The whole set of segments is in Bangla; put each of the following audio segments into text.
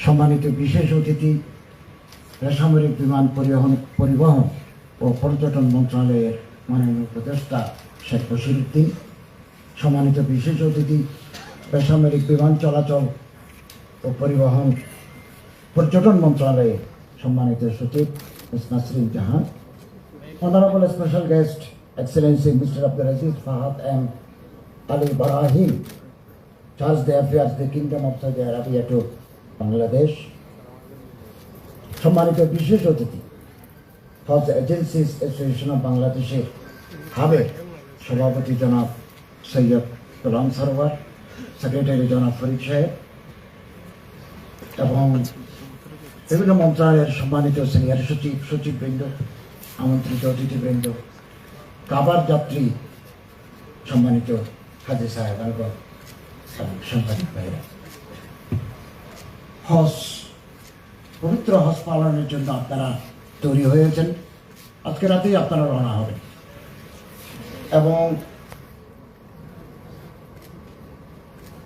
সম্মানিত বিশেষ অতিথি, বেসামরিক বিমান পরিবহন ও পর্যটন মন্ত্রণালয়ের মাননীয় উপদেষ্টা শেখ বশিরউদ্দিন, সম্মানিত বিশেষ অতিথি, বেসামরিক বিমান চলাচল ও পর্যটন মন্ত্রণালয়ের সম্মানিত সচিব Miss Nasrin Jahan, honourable special guest excellency mister Abdul Aziz Fahad M Ali Barahim, charge d' affaires the kingdom of Saudi Arabia to Bangladesh, সম্মানিত বিশেষ অতিথি, হজ এজেন্সিজ অ্যাসোসিয়েশন অফ বাংলাদেশের হাবের সভাপতি জনাব সৈয়দ গোলাম সরোয়ার, সেক্রেটারি জনাব ফরিদ সাহেব এবং বিভিন্ন মন্ত্রণালয়ের সম্মানিত সিনিয়র সচিব, সচিববৃন্দ, আমন্ত্রিত অতিথিবৃন্দ, কাবার যাত্রী, সম্মানিত হাজী সাহেবান এবং সাংবাদিক ভাইরা, পবিত্র হজ পালনের জন্য আপনারা তৈরি হয়েছেন। আজকে রাতেই আপনারা রওনা হবেন এবং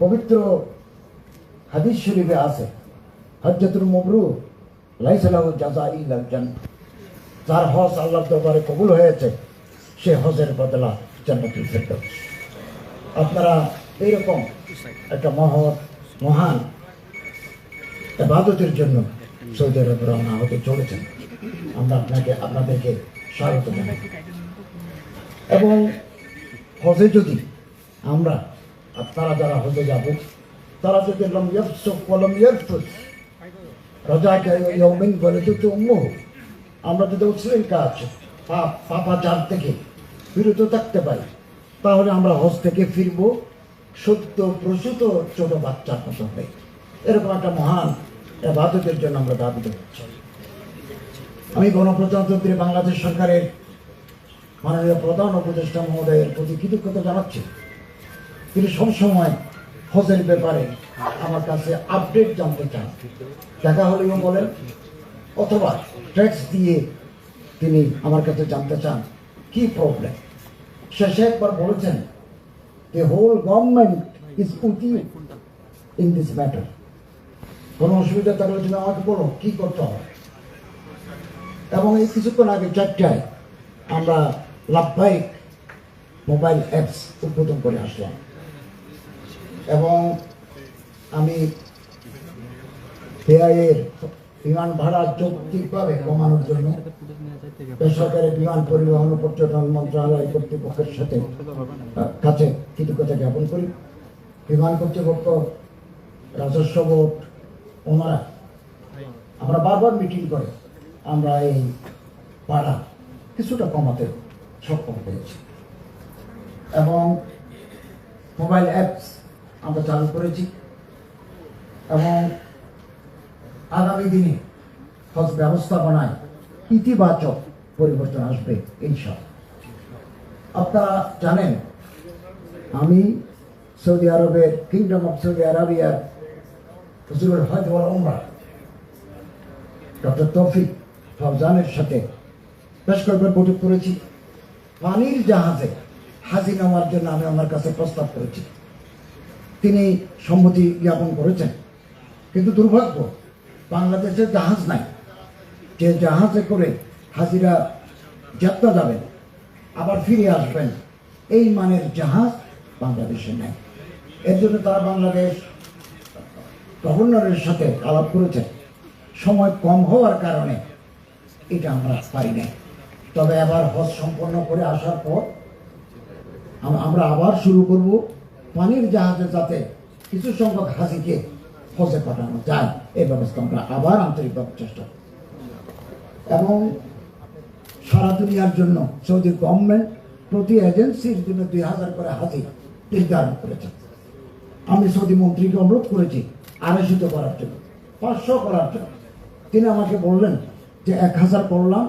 পবিত্র হাদিস শরীফে আছে, হজ্জাতুল মাবরুর লাইসা লাহু জাযাউ ইল্লাল জান্নাহ, যার হজ আল্লাহর দরবারে কবুল হয়েছে সে হজের বদলা জান্নাতুল ফেরদৌস। আপনারা এইরকম একটা মহান ইবাদতের জন্য সৌদি আরবে রওনা হতে চলেছেন। আমরা আপনাদেরকে স্বাগত জানাই এবং হজে যদি আপনারা যারা হজে যাব, তারা যদি লম ইয়াফসুক ওয়া লম ইয়ারফুস রাজাকা ইয়াউমিন ওয়ালাদাতু উম্মুহু, আমরা যদি অশ্লীল কাজ পাপাচার থেকে বিরত থাকতে পারি, তাহলে আমরা হজ থেকে ফিরবো সত্য প্রসূত ছোট বাচ্চার মতো হবে। এরকম একটা মহান ইবাদতের জন্য আমরা দাবিত হচ্ছি। আমি গণপ্রজাতন্ত্রী বাংলাদেশ সরকারের মাননীয় প্রধান উপদেষ্টা মহোদয়ের প্রতি কৃতজ্ঞতা জানাচ্ছি। তিনি সবসময় হজের ব্যাপারে আমার কাছে আপডেট জানতে চান, দেখা হলেও বলেন অথবা ট্যাক্স দিয়ে তিনি আমার কাছে জানতে চান কি প্রবলেম। শেষে একবার বলেছেন, the whole government is with you in this matter. কোনো অসুবিধা থাকলে তুমি আমাকে বলো কি করতে হবে। এবং এই কিছুক্ষণ আগে 4টায় আমরা লাভবাহিক মোবাইল অ্যাপস উদ্বোধন করে আসলাম এবং আমি এআইয়ের বিমান ভাড়া যৌক্তিকভাবে কমানোর জন্য বেসরকারি বিমান পরিবহন ও পর্যটন মন্ত্রণালয় কর্তৃপক্ষের কাছে কৃতজ্ঞতা জ্ঞাপন করি। বিমান কর্তৃপক্ষ, রাজস্ব বোর্ড, আমরা বারবার মিটিং করে আমরা এই ভাড়া কিছুটা কমাতে সক্ষম হয়েছি এবং মোবাইল অ্যাপস আমরা চালু করেছি এবং আগামী দিনে হজ ব্যবস্থাপনায় ইতিবাচক পরিবর্তন আসবে ইনশাআল্লাহ। আপনারা জানেন, আমি সৌদি আরবের কিংডম অফ সৌদি আরবিয়ার হুজুরুল হজ ওয়াল উমরাহ ডক্টর তৌফিক ফওজানের সাথে বেশ কয়েকবার বৈঠক করেছি। পানির জাহাজে হাজি নামার জন্য আমি আমার কাছে প্রস্তাব করেছি, তিনি সম্মতি জ্ঞাপন করেছেন। কিন্তু দুর্ভাগ্য, বাংলাদেশে জাহাজ নাই, যে জাহাজে করে হাজিরা যাত্রা যাবেন আবার ফিরে আসবেন, এই মানের জাহাজ বাংলাদেশে নাই। এর জন্য তারা বাংলাদেশ গভর্নরের সাথে আলাপ করেছেন। সময় কম হওয়ার কারণে এটা আমরা পারি নাই। তবে আবার হজ সম্পন্ন করে আসার পর আমরা আবার শুরু করব পানির জাহাজে, যাতে কিছু সংখ্যক হাজিকে হজে পাঠানো যায় এই ব্যবস্থা আমরা আবার আন্তরিকভাবে চেষ্টা করব। এবং সারা দুনিয়ার জন্য সৌদি গভর্নমেন্ট প্রতি এজেন্সির জন্য 2000 করে হাজি নির্ধারণ করেছে। আমি সৌদি মন্ত্রীকে অনুরোধ করেছি 250 করার জন্য, 500 করার জন্য। তিনি আমাকে বললেন যে 1000 করলাম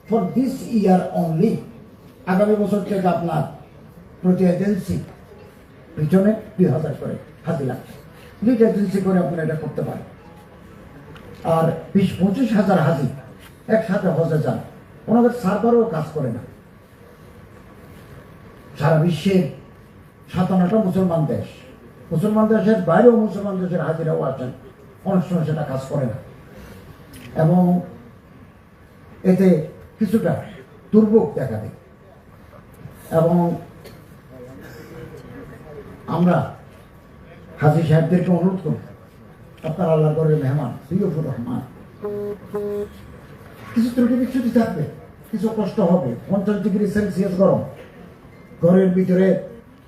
ফর দিস ইয়ার অনলি, আগামী বছর থেকে আপনার প্রতি এজেন্সি পিছনে 2000 করে হাজি লাগবে। লিড এজেন্সি করে আপনারা এটা করতে পারেন। আর 20-25 হাজার হাজি একসাথে হজে যান, ওনাদের সার্ভারও কাজ করে না। সারা বিশ্বের 57টা মুসলমান দেশের বাইরেও মুসলমান দেশের হাজিরাও আছেন, অনেক সময় সেটা কাজ করে না, এবং এতে কিছুটা দুর্ভোগ দেখা দেয়। এবং আমরা হাজী সাহেবদেরকে অনুরোধ করব, আপনার আল্লাহ ঘরের মেহমান সৈয়দুর রহমান, কিছু ত্রুটি বিচ্ছুতি থাকবে, কিছু কষ্ট হবে। 50 ডিগ্রি সেলসিয়াস গরম, ঘরের ভিতরে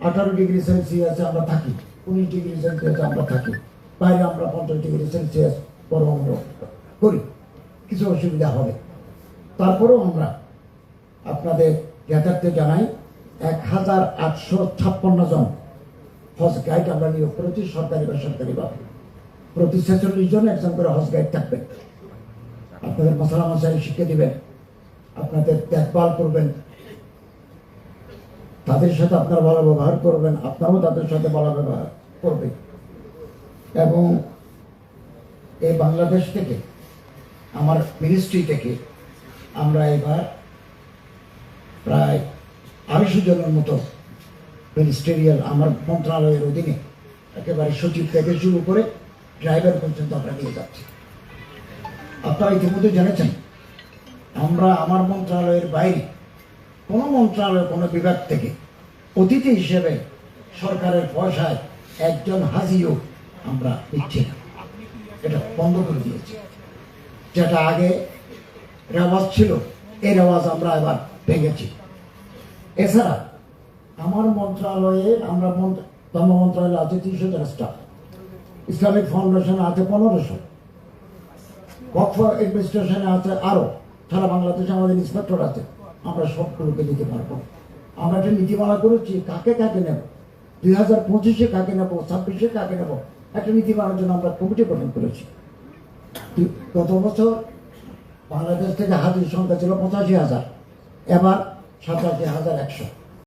18 ডিগ্রি সেলসিয়াসে আমরা থাকি, 19 ডিগ্রি সেলসিয়াসে আমরা থাকি, বাইরে আমরা 50 ডিগ্রি সেলসিয়াস গরম অনুভব করি, কিছু অসুবিধা হবে। তারপরেও আমরা আপনাদের জ্ঞাতার্থে জানাই 1856 জন হজ গাইড আমরা নিয়োগ করেছি, সরকারি বেসরকারিভাবে। প্রতি 46 জন একজন করে হজ গাইড থাকবে, আপনাদের মশলা মশাই শিখে দিবেন, আপনাদের দেখভাল করবেন, তাদের সাথে আপনারা ভালো ব্যবহার করবেন, আপনারাও তাদের সাথে ভালো ব্যবহার করবেন। এবং এই বাংলাদেশ থেকে, আমার মিনিস্ট্রি থেকে আমরা এবার প্রায় 250 জনের মতো মিনিস্টেরিয়াল, আমার মন্ত্রণালয়ের অধীনে একেবারে সচিব থেকে শুরু করে ড্রাইভার পর্যন্ত আমরা নিয়ে যাচ্ছি। আপনারা ইতিমধ্যে জেনেছেন, আমরা আমার মন্ত্রণালয়ের বাইরে কোনো মন্ত্রণালয়, কোনো বিভাগ থেকে অতিথি হিসেবে সরকারের পয়সায় একজন হাজিও আমরা নিচ্ছি না, এটা বন্ধ করে দিয়েছি। যেটা আগে রেওয়াজ ছিল, এই রেওয়াজ আমরা এবার ভেঙেছি। এছাড়া আমার মন্ত্রণালয়ে, আমরা ধর্ম মন্ত্রণালয়ে আছে 300 জন স্টাফ, ইসলামিক ফাউন্ডেশনে আছে 1500, ওয়াকফ অ্যাডমিনিস্ট্রেশনে আছে আরো, সারা বাংলাদেশে আমাদের ইন্সপেক্টর আছে। আমরা সবগুলোকে দিতে পারবো। আমরা একটা নীতিমালা করেছি, কাকে কাকে নেব, 2025-এ কাকে নেব, 26-এ কাকে নেব, একটা নীতিমালার জন্য আমরা কমিটি গঠন করেছি। গত বছর বাংলাদেশ থেকে হাজির সংখ্যা ছিল 85,000, এবার 87,100।